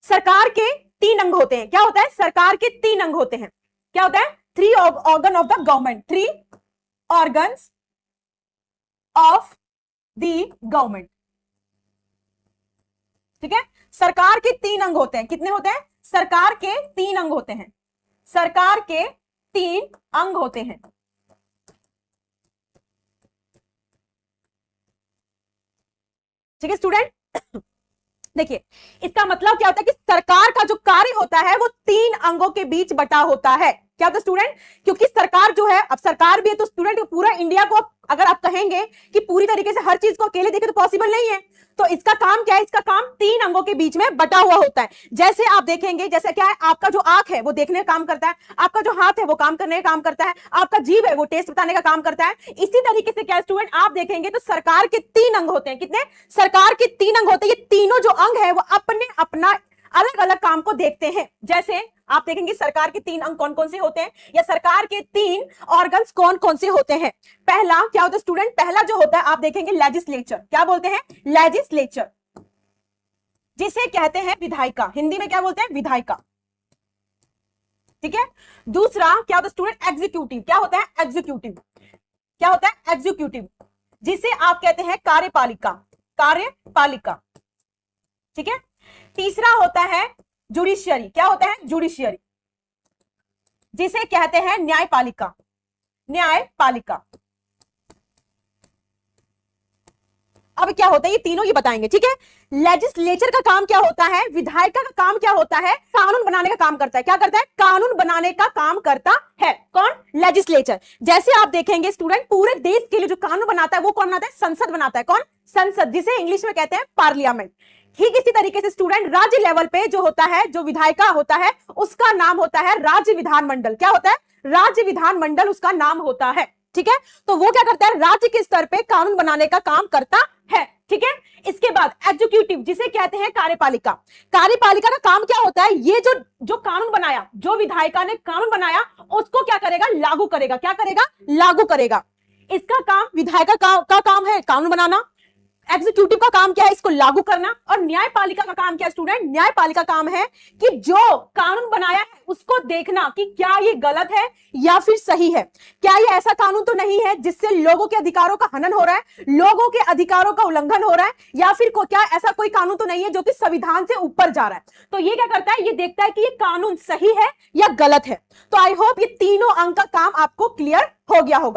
सरकार के 3 अंग होते हैं। क्या होता है? सरकार के 3 अंग होते हैं। क्या होता है? 3 organ of the government, 3 organs of the government. ठीक है, सरकार के 3 अंग होते हैं। कितने होते हैं? सरकार के 3 अंग होते हैं। सरकार के 3 अंग होते हैं। ठीक है स्टूडेंट, देखिए इसका मतलब क्या होता है कि सरकार का जो कार्य होता है वो 3 अंगों के बीच बटा होता है। क्या होता है स्टूडेंट? क्योंकि सरकार जो है, अब सरकार भी है तो स्टूडेंट पूरा इंडिया को अगर आप कहेंगे कि पूरी तरीके से हर चीज को अकेले देखे तो पॉसिबल नहीं है। तो इसका काम क्या है? इसका काम 3 अंगों के बीच में बटा हुआ होता है। जैसे आप देखेंगे, जैसे क्या है, आपका जो आंख है वो देखने का काम करता है, आपका जो हाथ है वो काम करने का काम करता है, आपका जीभ है वो टेस्ट बताने का काम करता है। इसी तरीके से क्या स्टूडेंट आप देखेंगे तो सरकार के 3 अंग होते हैं। कितने? सरकार के 3 अंग होते हैं। ये तीनों जो अंग है वो अपने अपना अलग अलग काम को देखते हैं। जैसे आप देखेंगे सरकार के 3 अंग कौन कौन से होते हैं, या सरकार के 3 ऑर्गन्स कौन कौन से होते हैं। पहला क्या होता है स्टूडेंट? पहला जो होता है आप देखेंगे लेजिस्लेचर। क्या बोलते हैं? लेजिस्लेचर, जिसे कहते हैं विधायिका। हिंदी में क्या बोलते हैं? विधायिका। ठीक है। दूसरा क्या होता है स्टूडेंट? एग्जीक्यूटिव। क्या होता है? एग्जीक्यूटिव। क्या होता है? एग्जीक्यूटिव, जिसे आप कहते हैं कार्यपालिका। कार्यपालिका। ठीक है। तीसरा होता है जुडिशियरी। क्या होता है? जुडिशियरी, जिसे कहते हैं न्यायपालिका। न्यायपालिका। अब क्या होता है ये तीनों ये बताएंगे। ठीक है। लेजिस्लेचर का काम क्या होता है? विधायिका का काम क्या होता है? कानून बनाने का काम करता है। क्या करता है? कानून बनाने का काम करता है। कौन? लेजिस्लेचर। जैसे आप देखेंगे स्टूडेंट पूरे देश के लिए जो कानून बनाता है वो कौन बनाता है? संसद बनाता है। कौन? संसद, जिसे इंग्लिश में कहते हैं पार्लियामेंट। ठीक इसी तरीके से स्टूडेंट राज्य लेवल पे जो होता है, जो विधायिका होता है, उसका नाम होता है राज्य विधानमंडल। क्या होता है? राज्य विधानमंडल उसका नाम होता है। ठीक है। तो वो क्या करता है? राज्य के स्तर पे कानून बनाने का काम करता है। ठीक है। इसके बाद एग्जीक्यूटिव, जिसे कहते हैं कार्यपालिका। कार्यपालिका का काम क्या होता है? ये जो कानून बनाया, जो विधायिका ने कानून बनाया उसको क्या करेगा? लागू करेगा। क्या करेगा? लागू करेगा। इसका काम विधायिका का काम है कानून बनाना, एग्जीक्यूटिव का काम क्या है? इसको लागू करना। और न्यायपालिका का काम क्या है स्टूडेंट? न्यायपालिका का काम है कि जो कानून बनाया है उसको देखना कि क्या ये गलत है या फिर सही है। क्या ये ऐसा कानून तो नहीं है जिससे लोगों के अधिकारों का हनन हो रहा है, लोगों के अधिकारों का उल्लंघन हो रहा है, या फिर क्या ऐसा कोई कानून तो नहीं है जो कि संविधान से ऊपर जा रहा है। तो ये क्या करता है? ये देखता है कि ये कानून सही है या गलत है। तो आई होप ये तीनों अंग का काम आपको क्लियर हो गया होगा।